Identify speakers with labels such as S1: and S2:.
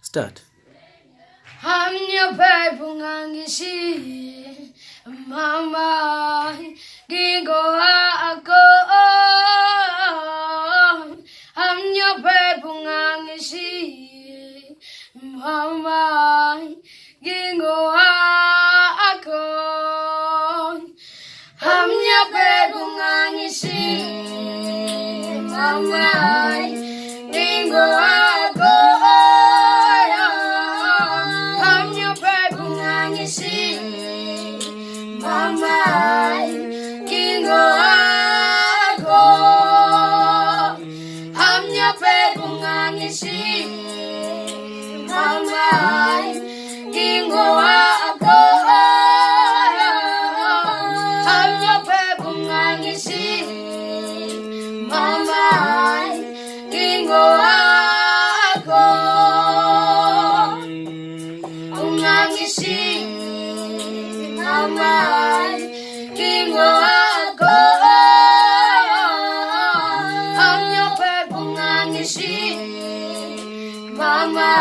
S1: Start.
S2: I'm your baby, Ungangishiyi, mama, gingo ako. I'm your baby, Ungangishiyi, mama, gingo ako. I'm your baby, Ungangishiyi, mama, gingo ako. Mama, kingo ako. I'm your baby, Ungangishiyi. Mama, kingo ako. I'm your baby, Ungangishiyi. Mama, kingo ako. Ungangishiyi. Mama, kingo ako. I'm your baby, Ungangishiyi. Mama.